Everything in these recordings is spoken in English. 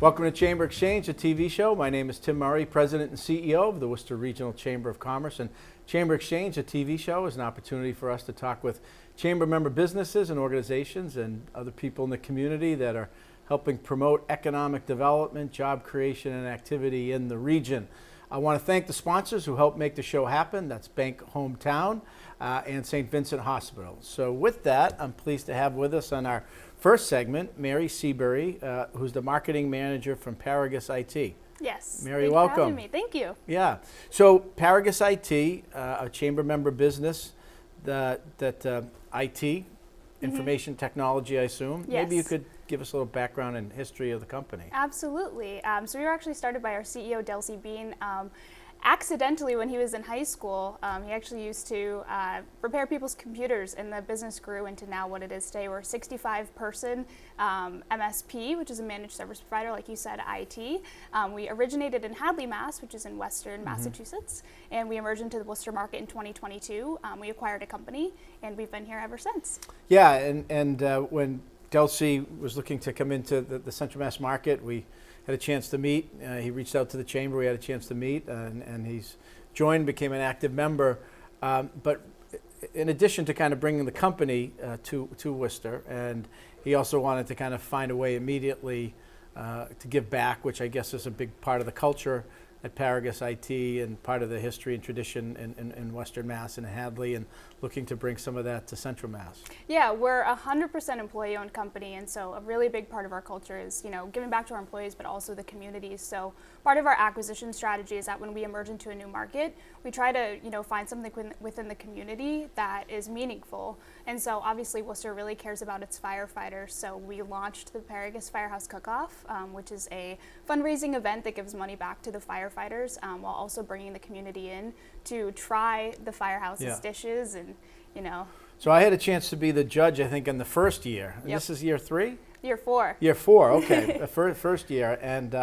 Welcome to Chamber Exchange, a TV show. My name is Tim Murray, President and CEO of the Worcester Regional Chamber of Commerce. And Chamber Exchange, a TV show, is an opportunity for us to talk with Chamber member businesses and organizations and other people in the community that are helping promote economic development, job creation, and activity in the region. I want to thank the sponsors who helped make the show happen. That's Bank Hometown and St. Vincent Hospital. So with that, I'm pleased to have with us on our first segment, Mary Seabury, who's the marketing manager from Paragus IT. Yes. Mary, welcome. For having me. Thank you. Yeah. So Paragus IT, a chamber member business that IT, information technology, I assume. Yes. Maybe you could give us a little background and history of the company. Absolutely. So we were actually started by our CEO, Delcy Bean. Accidentally, when he was in high school, he actually used to repair people's computers, and the business grew into now what it is today. We're a 65-person MSP, which is a managed service provider, like you said, IT. We originated in Hadley, Mass., which is in Western Massachusetts, and we emerged into the Worcester market in 2022. We acquired a company, and we've been here ever since. Yeah, and when Delcy was looking to come into the Central Mass market, we had a chance to meet. He reached out to the chamber. We had a chance to meet, and he's joined, became an active member. But in addition to kind of bringing the company to Worcester, and he also wanted to kind of find a way immediately to give back, which I guess is a big part of the culture at Paragus IT and part of the history and tradition in Western Mass and Hadley, and looking to bring some of that to Central Mass. Yeah, we're a 100% employee-owned company, and so a really big part of our culture is, giving back to our employees, but also the communities. So part of our acquisition strategy is that when we emerge into a new market, we try to, find something within the community that is meaningful. And so obviously Worcester really cares about its firefighters, so we launched the Paragus Firehouse Cook-Off, which is a fundraising event that gives money back to the firefighters while also bringing the community in to try the firehouse's dishes and, So I had a chance to be the judge, I think, in the first year. And Yep. This is year 3? Year 4. Year 4, okay. The first year. And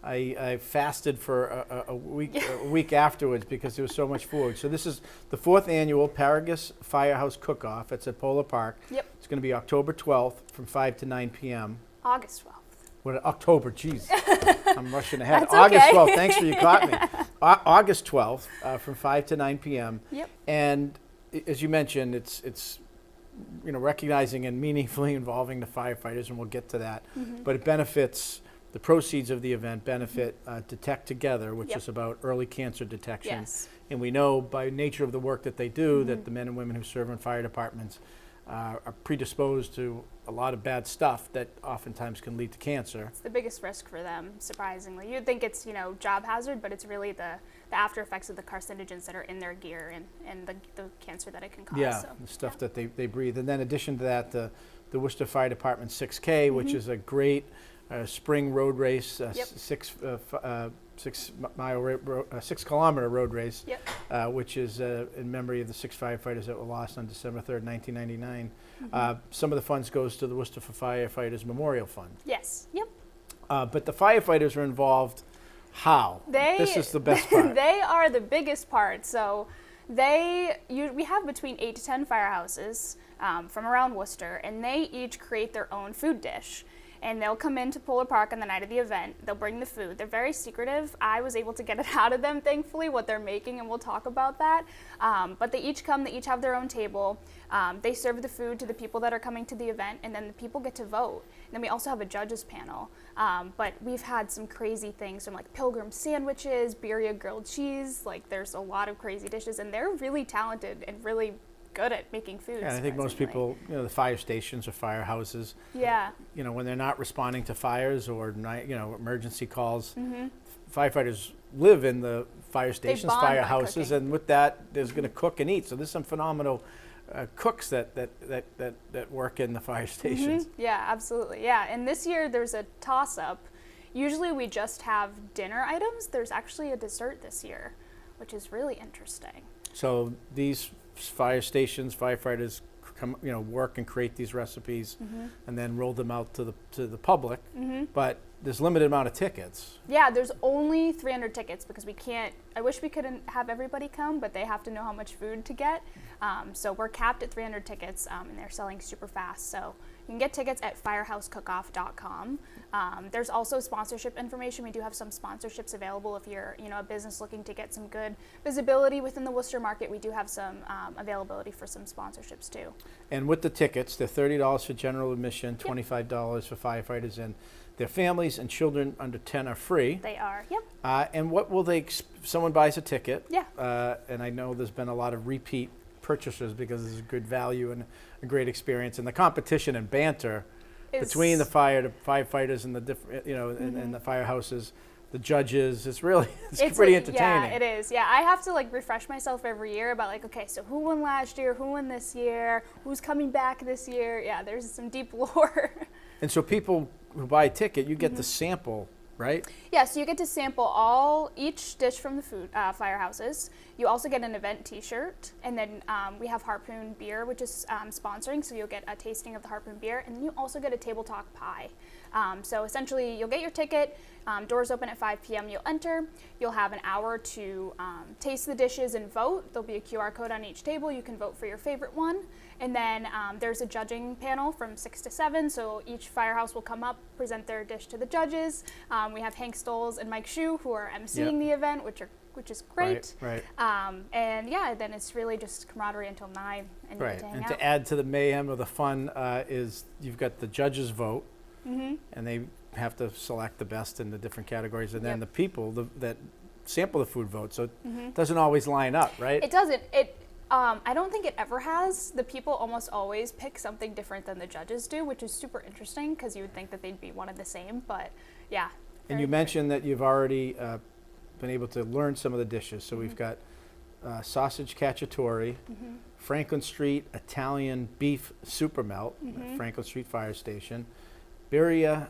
I fasted for a week afterwards because there was so much food. So this is the 4th annual Paragus Firehouse Cook-Off. It's at Polar Park. Yep. It's going to be October 12th from 5 to 9 p.m. August 12th. What, October, geez. I'm rushing ahead. That's August okay. 12th, thanks for you caught me. August 12th from 5 to 9 p.m. Yep. And as you mentioned, it's recognizing and meaningfully involving the firefighters, and we'll get to that. Mm-hmm. But it benefits, the proceeds of the event benefit Detect Together, which Yep. is about early cancer detection. Yes. And we know by nature of the work that they do that the men and women who serve in fire departments are predisposed to a lot of bad stuff that oftentimes can lead to cancer. It's the biggest risk for them, surprisingly. You'd think it's, job hazard, but it's really the after effects of the carcinogens that are in their gear and the cancer that it can cause. Yeah, so, the stuff that they breathe. And then in addition to that, the Worcester Fire Department 6K, which is a great spring road race, 6-kilometer road race, which is in memory of the 6 firefighters that were lost on December 3rd, 1999. Some of the funds goes to the Worcester for Firefighters Memorial Fund. Yes. Yep. But the firefighters are involved. How? This is the best part. They are the biggest part. So we have between 8 to 10 firehouses from around Worcester, and they each create their own food dish. And they'll come into Polar Park on the night of the event. They'll bring the food. They're very secretive. I was able to get it out of them, thankfully, what they're making, and we'll talk about that. But they each come, they each have their own table. They serve the food to the people that are coming to the event, and then the people get to vote. And then we also have a judges panel. But we've had some crazy things from like pilgrim sandwiches, birria grilled cheese. Like there's a lot of crazy dishes, and they're really talented and really good at making food. Yeah, I think most people, the fire stations or firehouses, when they're not responding to fires or emergency calls, firefighters live in the fire stations, firehouses, and with that, there's going to cook and eat. So there's some phenomenal cooks that work in the fire stations. Yeah, absolutely. Yeah, and this year there's a toss-up. Usually we just have dinner items. There's actually a dessert this year, which is really interesting. So these fire stations, firefighters come, work and create these recipes and then roll them out to the public. But there's limited amount of tickets. Yeah, there's only 300 tickets because we can't, I wish we could have everybody come, but they have to know how much food to get. So we're capped at 300 tickets, and they're selling super fast. So you can get tickets at firehousecookoff.com. There's also sponsorship information. We do have some sponsorships available if you're, a business looking to get some good visibility within the Worcester market. We do have some availability for some sponsorships too. And with the tickets, they're $30 for general admission, $25 for firefighters, and their families and children under 10 are free. They are, yep. And what will they, if someone buys a ticket, Yeah. and I know there's been a lot of repeat purchasers because there's a good value and a great experience, and the competition and banter between the firefighters and the different, and the firehouses, the judges, it's pretty entertaining. Yeah, it is. Yeah, I have to refresh myself every year about okay, so who won last year, who won this year, who's coming back this year. Yeah, there's some deep lore. And so people who buy a ticket, you get the sample, right? Yeah, so you get to sample each dish from the food firehouses. You also get an event T-shirt, and then we have Harpoon Beer, which is sponsoring, so you'll get a tasting of the Harpoon Beer, and then you also get a table talk pie. So essentially, you'll get your ticket. Doors open at 5 p.m. You'll enter. You'll have an hour to taste the dishes and vote. There'll be a QR code on each table. You can vote for your favorite one. And then there's a judging panel from 6 to 7. So each firehouse will come up, present their dish to the judges. We have Hank Stoles and Mike Shue who are emceeing the event, which is great. Right. And yeah, then it's really just camaraderie until 9, and you get to hang out. To add to the mayhem or the fun is you've got the judges vote, and they have to select the best in the different categories, and then the people that sample the food vote. So it doesn't always line up, right? It doesn't. I don't think it ever has. The people almost always pick something different than the judges do, which is super interesting because you would think that they'd be one and the same, but yeah. And you mentioned that you've already been able to learn some of the dishes. So we've got sausage cacciatore, Franklin Street Italian beef super melt, at Franklin Street Fire Station, birria,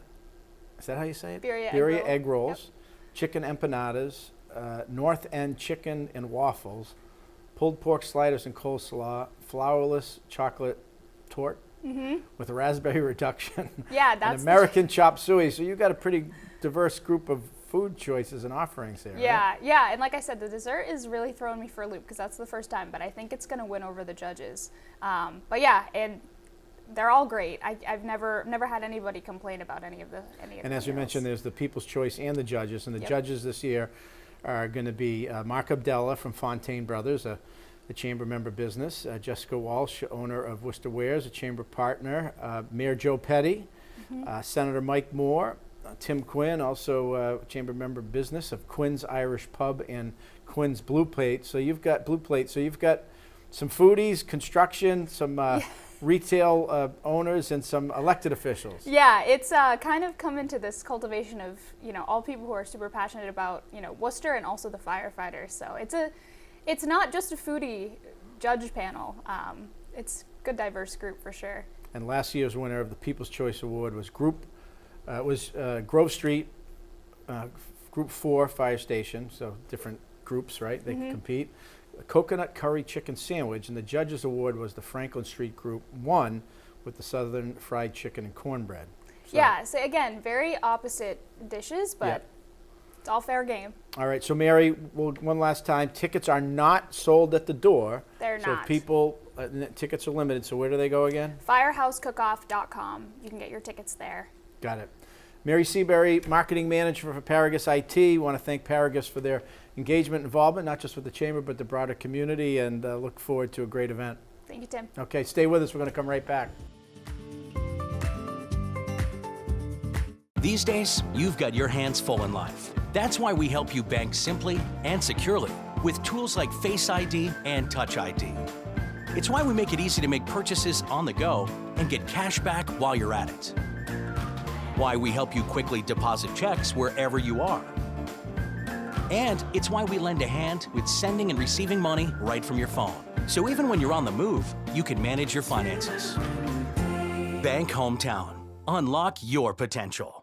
is that how you say it? Birria egg rolls, chicken empanadas, North End chicken and waffles, pulled pork sliders and coleslaw, flourless chocolate torte with a raspberry reduction, Yeah, that's an American chop suey. So you've got a pretty diverse group of food choices and offerings there. Yeah, right? yeah, and like I said, the dessert is really throwing me for a loop because that's the first time, but I think it's going to win over the judges. But yeah, and they're all great. I've never had anybody complain about any of the And as we mentioned, there's the People's Choice and the judges, and the judges this year are going to be Mark Abdella from Fontaine Brothers, a chamber member business, Jessica Walsh, owner of Worcester Wares, a chamber partner, Mayor Joe Petty, Senator Mike Moore, Tim Quinn, also chamber member business of Quinn's Irish Pub and Quinn's Blue Plate. So you've got some foodies, construction, some retail owners, and some elected officials. Yeah, it's kind of come into this cultivation of all people who are super passionate about Worcester and also the firefighters. So it's not just a foodie judge panel. It's a good diverse group for sure. And last year's winner of the People's Choice Award was Grove Street, Group 4 Fire Station. So different groups, right? They can compete. A coconut curry chicken sandwich, and the judges award was the Franklin Street Group 1 with the Southern fried chicken and cornbread. So, yeah, so again, very opposite dishes, but it's all fair game. All right, so Mary, one last time, tickets are not sold at the door. They're so not. People, tickets are limited, so where do they go again? Firehousecookoff.com. You can get your tickets there. Got it. Mary Seabury, Marketing Manager for Paragus IT. We want to thank Paragus for their engagement and involvement, not just with the Chamber, but the broader community, and look forward to a great event. Thank you, Tim. Okay, stay with us. We're going to come right back. These days, you've got your hands full in life. That's why we help you bank simply and securely with tools like Face ID and Touch ID. It's why we make it easy to make purchases on the go and get cash back while you're at it. Why we help you quickly deposit checks wherever you are. And it's why we lend a hand with sending and receiving money right from your phone. So even when you're on the move, you can manage your finances. Bank Hometown. Unlock your potential.